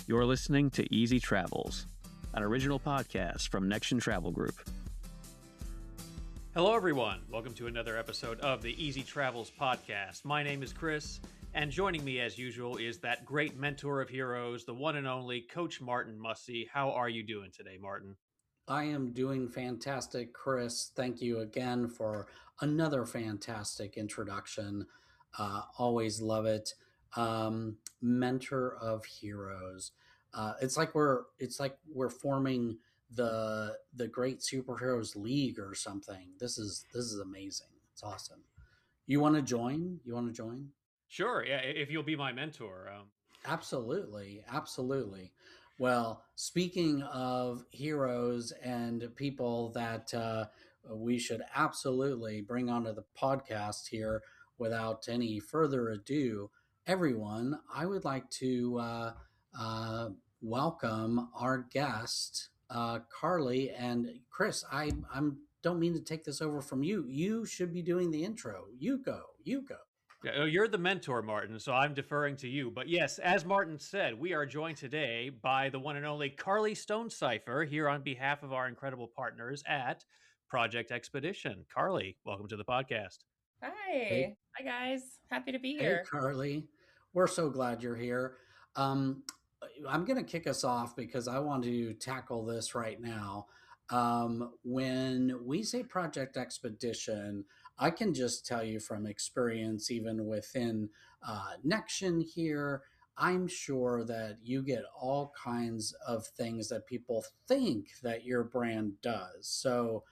You're listening to Easy Travels, an original podcast from Next Travel Group. Hello, everyone. Welcome to another episode of the Easy Travels podcast. My name is Chris, and joining me as usual is that great mentor of heroes, the one and only Coach Martin Mussey. How are you doing today, Martin? I am doing fantastic, Chris. Thank you again for another fantastic introduction. Always love it. Mentor of heroes. It's like we're forming the Great Superheroes League or something. This is amazing. It's awesome. You want to join? Sure. Yeah, if you'll be my mentor. Absolutely. Absolutely. Well, speaking of heroes and people that we should absolutely bring onto the podcast here without any further ado, everyone, I would like to welcome our guest, Carly and Chris. I'm don't mean to take this over from you. You should be doing the intro. You go. Yeah, you're the mentor, Martin, so I'm deferring to you. But yes, as Martin said, we are joined today by the one and only Carly Stonecipher here on behalf of our incredible partners at Project Expedition. Carly, welcome to the podcast. Hey, Hi guys. Happy to be hey, here. Carly. We're so glad you're here. Um, I'm going to kick us off because I want to tackle this right now. When we say Project Expedition, I can just tell you from experience, even within Nexion here, I'm sure that you get all kinds of things that people think that your brand does. So,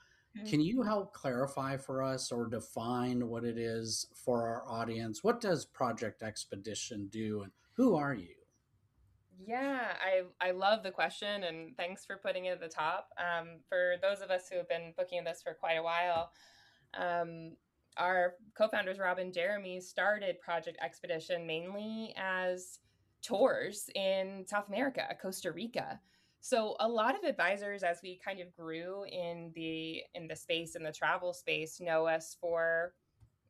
can you help clarify for us or define what it is for our audience? What does Project Expedition do, and who are you? Yeah, I love the question and thanks for putting it at the top. For those of us who have been booking this for quite a while, um, our co-founders Rob and Jeremy started Project Expedition mainly as tours in South America, Costa Rica. So a lot of advisors, as we kind of grew in the space, in the travel space, know us for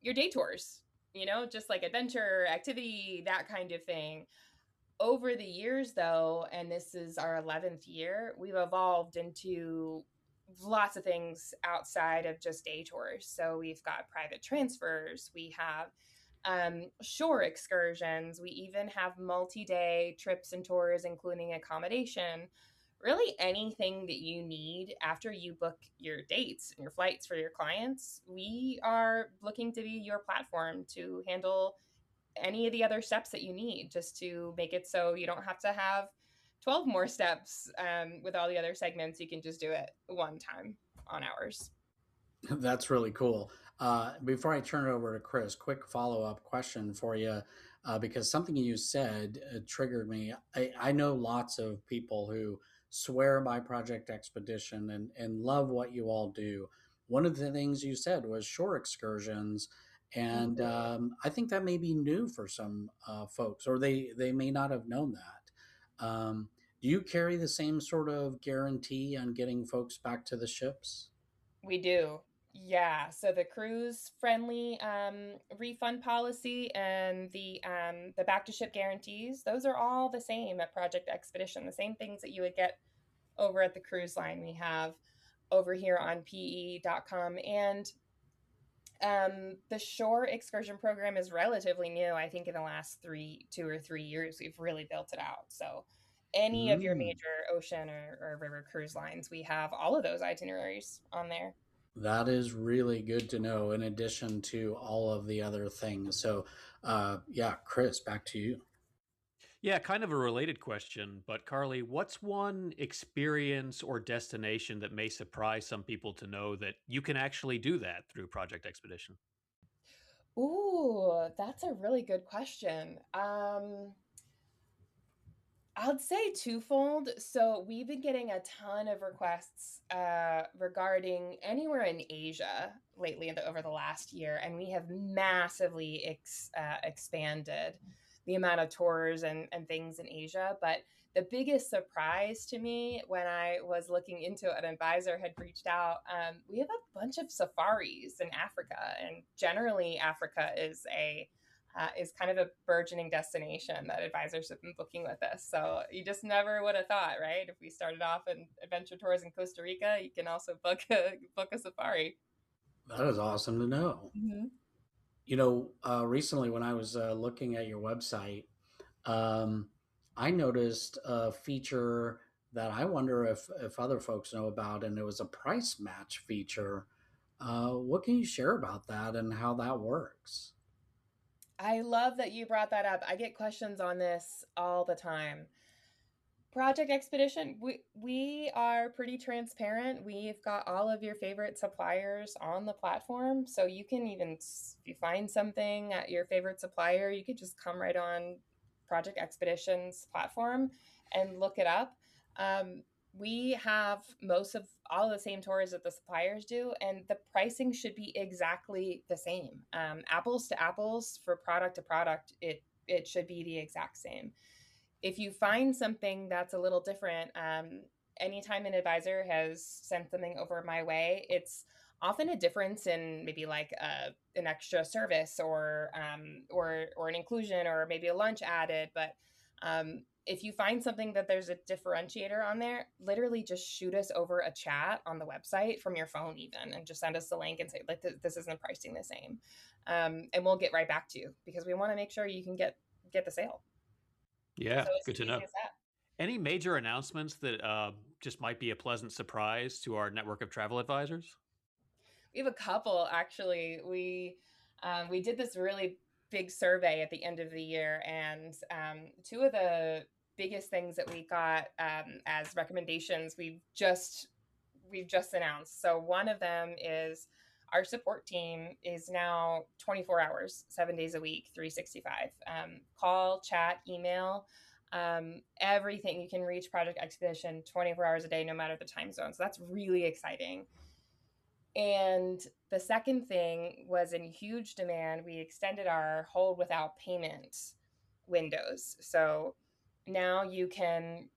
your day tours, just like adventure, activity, that kind of thing. Over the years, though, and this is our 11th year, we've evolved into lots of things outside of just day tours. So we've got private transfers, we have shore excursions, we even have multi-day trips and tours, including accommodation. Really anything that you need after you book your dates and your flights for your clients, we are looking to be your platform to handle any of the other steps that you need, just to make it so you don't have to have 12 more steps with all the other segments. You can just do it one time on ours. That's really cool. Before I turn it over to Chris, quick follow-up question for you, because something you said triggered me. I know lots of people who swear by Project Expedition and love what you all do. One of the things you said was shore excursions, and I think that may be new for some folks, or they may not have known that. Do you carry the same sort of guarantee on getting folks back to the ships? We do. Yeah. So the cruise friendly refund policy and the back to ship guarantees, those are all the same at Project Expedition. The same things that you would get over at the cruise line we have over here on pe.com. And the shore excursion program is relatively new. I think in the last 2 or 3 years, we've really built it out. So any of your major ocean or river cruise lines, we have all of those itineraries on there. That is really good to know, in addition to all of the other things. So, yeah, Chris, back to you. Yeah, kind of a related question, but Carly, what's one experience or destination that may surprise some people to know that you can actually do that through Project Expedition? Ooh, that's a really good question. I'd say twofold. So we've been getting a ton of requests regarding anywhere in Asia lately over the last year, and we have massively expanded the amount of tours and things in Asia. But the biggest surprise to me when I was looking into it, an advisor had reached out. We have a bunch of safaris in Africa, and generally Africa is a is kind of a burgeoning destination that advisors have been booking with us. So you just never would have thought, right? If we started off in adventure tours in Costa Rica, you can also book a safari. That is awesome to know. Mm-hmm. Recently when I was looking at your website, um, I noticed a feature that I wonder if other folks know about, and it was a price match feature. What can you share about that and how that works? I love that you brought that up. I get questions on this all the time. Project Expedition, we are pretty transparent. We've got all of your favorite suppliers on the platform, so you can even, if you find something at your favorite supplier, you could just come right on Project Expedition's platform and look it up. We have most of all the same tours that the suppliers do, and the pricing should be exactly the same. Apples to apples, for product to product, it should be the exact same. If you find something that's a little different, anytime an advisor has sent something over my way, it's often a difference in maybe like an extra service or an inclusion or maybe a lunch added. But if you find something that there's a differentiator on there, literally just shoot us over a chat on the website from your phone even, and just send us the link and say, like, this isn't pricing the same. And we'll get right back to you, because we want to make sure you can get the sale. Yeah, So it's good as to know. easy as that. Any major announcements that just might be a pleasant surprise to our network of travel advisors? We have a couple, actually. We did this really big survey at the end of the year, and two of the biggest things that we got as recommendations we've just announced. So one of them is our support team is now 24 hours, 7 days a week, 365. Call, chat, email, everything. You can reach Project Expedition 24 hours a day, no matter the time zone. So that's really exciting. And the second thing was in huge demand. We extended our hold without payment windows. So now you can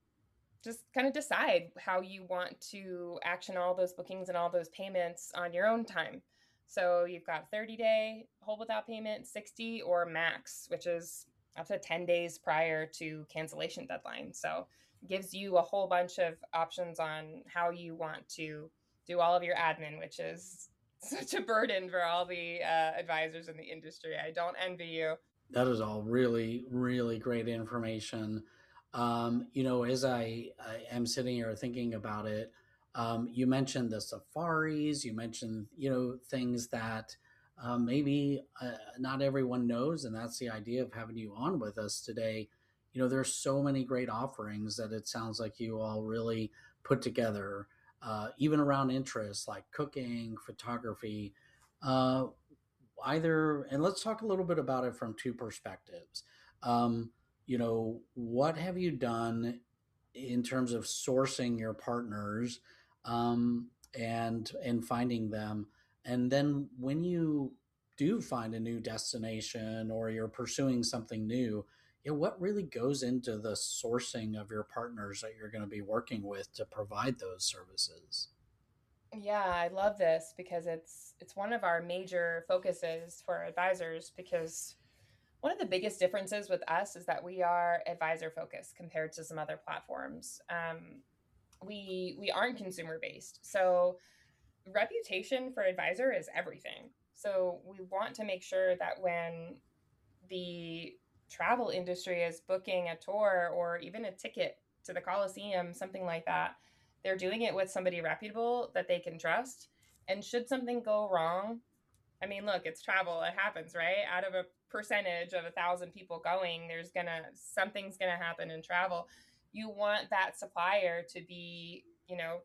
just kind of decide how you want to action all those bookings and all those payments on your own time. So you've got 30-day hold without payment, 60, or max, which is up to 10 days prior to cancellation deadline. So it gives you a whole bunch of options on how you want to do all of your admin, which is such a burden for all the advisors in the industry. I don't envy you. That is all really, really great information. As I am sitting here thinking about it, you mentioned the safaris, you mentioned, things that maybe not everyone knows, and that's the idea of having you on with us today. There's so many great offerings that it sounds like you all really put together, even around interests like cooking, photography. Uh, and let's talk a little bit about it from two perspectives. What have you done in terms of sourcing your partners, and finding them, and then when you do find a new destination or you're pursuing something new, what really goes into the sourcing of your partners that you're going to be working with to provide those services? Yeah, I love this because it's one of our major focuses for advisors, because one of the biggest differences with us is that we are advisor focused compared to some other platforms. We aren't consumer based, so reputation for advisor is everything. So we want to make sure that when the travel industry is booking a tour or even a ticket to the Coliseum, something like that, they're doing it with somebody reputable that they can trust. And should something go wrong, I mean, look, it's travel. It happens, right? Out of a percentage of 1,000 people going, something's gonna happen in travel. You want that supplier to be,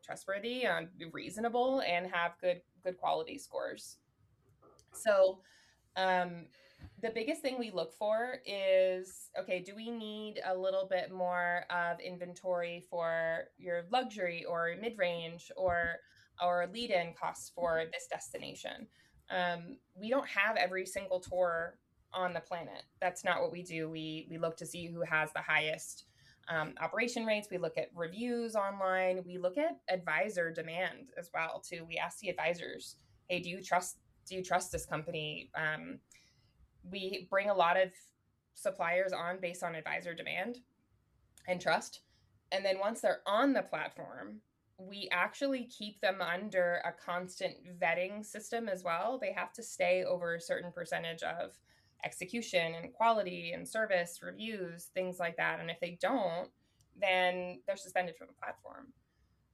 trustworthy, reasonable, and have good quality scores. So um, the biggest thing we look for is, okay, do we need a little bit more of inventory for your luxury or mid-range or lead-in costs for this destination? We don't have every single tour on the planet. That's not what we do. We look to see who has the highest operation rates. We look at reviews online. We look at advisor demand as well too. We ask the advisors, hey, do you trust this company? we bring a lot of suppliers on based on advisor demand and trust. And then once they're on the platform, we actually keep them under a constant vetting system as well. They have to stay over a certain percentage of execution and quality and service reviews, things like that. And if they don't, then they're suspended from the platform.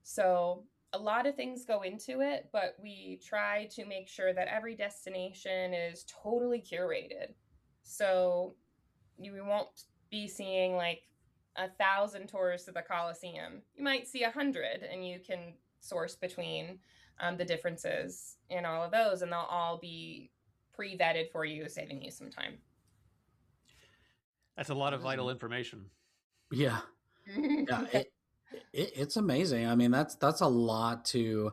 So a lot of things go into it, but we try to make sure that every destination is totally curated. So we won't be seeing like 1,000 tours to the Coliseum. You might see 100, and you can source between the differences in all of those, and they'll all be pre-vetted for you, saving you some time. That's a lot of vital information. Yeah. Yeah. It's amazing. I mean, that's a lot to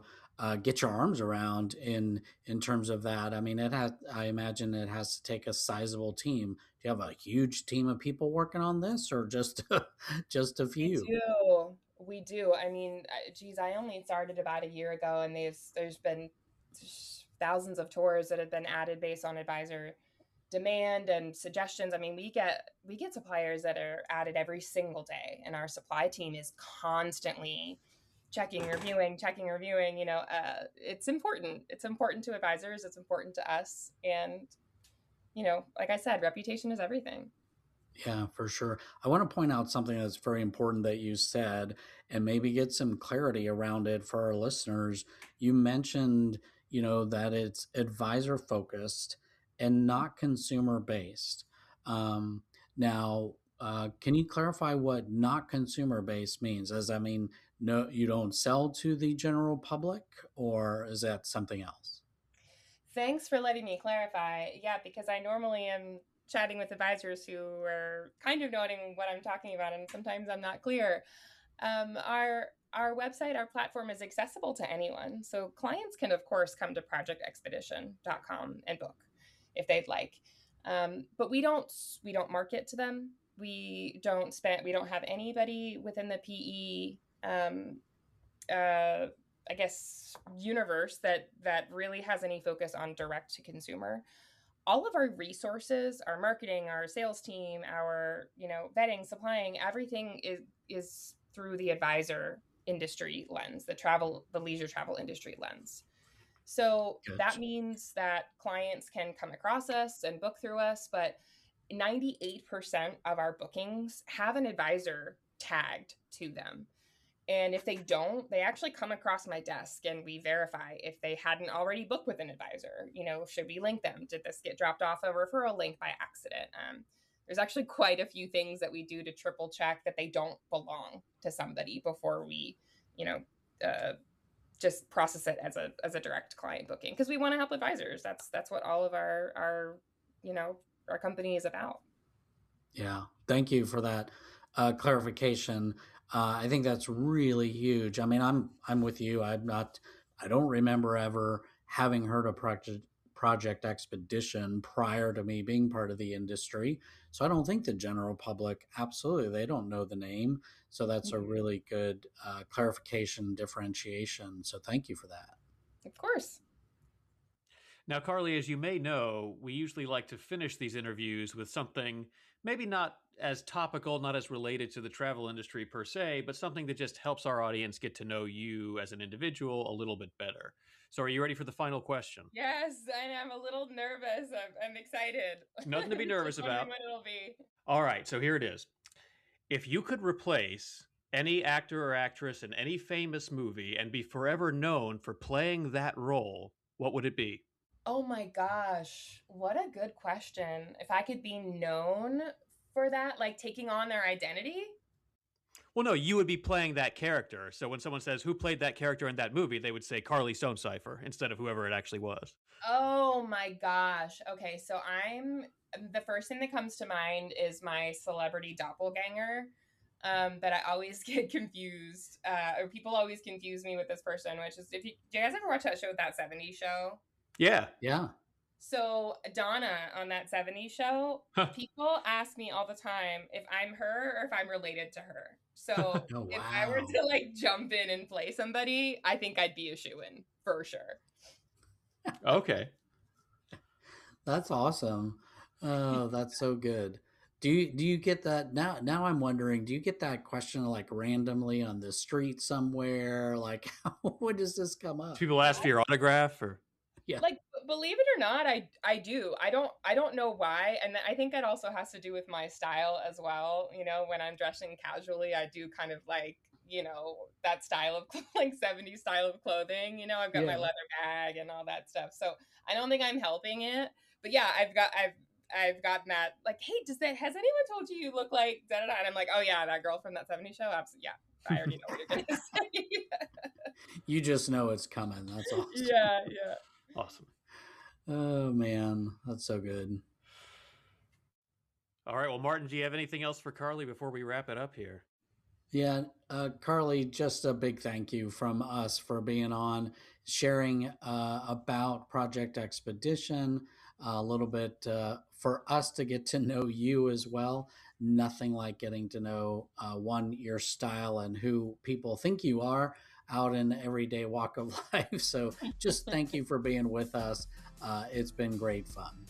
get your arms around in terms of that. I mean, I imagine it has to take a sizable team. Do you have a huge team of people working on this, or just just a few? We do. I mean, geez, I only started about a year ago, and there's been thousands of tours that have been added based on advisor demand and suggestions. I mean, we get suppliers that are added every single day, and our supply team is constantly checking, reviewing. You know, it's important. It's important to advisors. It's important to us. And, you know, like I said, reputation is everything. Yeah, for sure. I want to point out something that's very important that you said, and maybe get some clarity around it for our listeners. You mentioned, that it's advisor focused and not consumer based. Now, can you clarify what not consumer based means? Does that mean no, you don't sell to the general public, or is that something else? Thanks for letting me clarify. Yeah, because I normally am chatting with advisors who are kind of noting what I'm talking about, and sometimes I'm not clear. Our website, our platform is accessible to anyone. So clients can, of course, come to projectexpedition.com and book if they'd like. But we don't market to them. We don't have anybody within the PE, I guess, universe that really has any focus on direct to consumer. All of our resources, our marketing, our sales team, our, vetting, supplying, everything is through the advisor industry lens, the leisure travel industry lens. So that means that clients can come across us and book through us, but 98% of our bookings have an advisor tagged to them. And if they don't, they actually come across my desk and we verify if they hadn't already booked with an advisor. Should we link them? Did this get dropped off a referral link by accident? There's actually quite a few things that we do to triple check that they don't belong to somebody before we, just process it as a direct client booking, because we want to help advisors. That's what all of our company is about. Yeah. Thank you for that clarification. I think that's really huge. I mean, I'm with you. I don't remember ever having heard of Project Expedition prior to me being part of the industry. So I don't think the general public, absolutely, they don't know the name. So that's a really good clarification, differentiation. So thank you for that. Of course. Now, Carly, as you may know, we usually like to finish these interviews with something maybe not as topical, not as related to the travel industry per se, but something that just helps our audience get to know you as an individual a little bit better. So are you ready for the final question? Yes, and I'm a little nervous. I'm excited. Nothing to be nervous about. What it'll be. All right, so here it is. If you could replace any actor or actress in any famous movie and be forever known for playing that role, what would it be? Oh my gosh, what a good question. If I could be known for that, like taking on their identity? Well, no, you would be playing that character. So when someone says, who played that character in that movie, they would say Carly Stonecipher instead of whoever it actually was. Oh my gosh. Okay, so the first thing that comes to mind is my celebrity doppelganger. That I always get confused, or people always confuse me with this person, which is, do you guys ever watch that show, That 70s Show? Yeah. Yeah. So Donna on That 70s Show, people ask me all the time if I'm her or if I'm related to her. So Oh, wow. If I were to like jump in and play somebody, I think I'd be a shoo-in for sure. Okay. That's awesome. Oh, that's so good. Do you get that now? Now I'm wondering, do you get that question like randomly on the street somewhere? Like, when does this come Do up? people ask for your autograph or? Yeah. Like, believe it or not, I do. I don't know why, and I think that also has to do with my style as well. You know, when I'm dressing casually, I do kind of like, that style of like 70s style of clothing. You know, I've got my Yeah. leather bag and all that stuff. So I don't think I'm helping it. But yeah, I've gotten that, like, hey, has anyone told you look like da da da? And I'm like, oh yeah, that girl from that 70s show. Absolutely, yeah. I already know what you're gonna say. You just know it's coming. That's awesome. Yeah, yeah. Awesome. Oh man, that's so good. All right. Well, Martin, do you have anything else for Carly before we wrap it up here? Yeah, Carly, just a big thank you from us for being on, sharing about Project Expedition, a little bit for us to get to know you as well. Nothing like getting to know your style and who people think you are out in everyday walk of life. So just thank you for being with us. It's been great fun.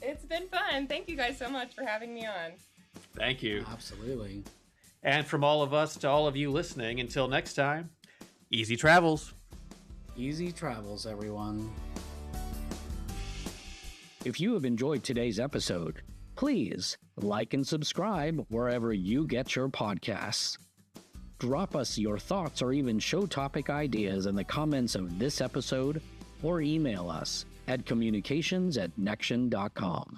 It's been fun. Thank you guys so much for having me on. Thank you. Absolutely. And from all of us to all of you listening, until next time, easy travels. Easy travels, everyone. If you have enjoyed today's episode, please like and subscribe wherever you get your podcasts. Drop us your thoughts or even show topic ideas in the comments of this episode or email us at communications@nexion.com.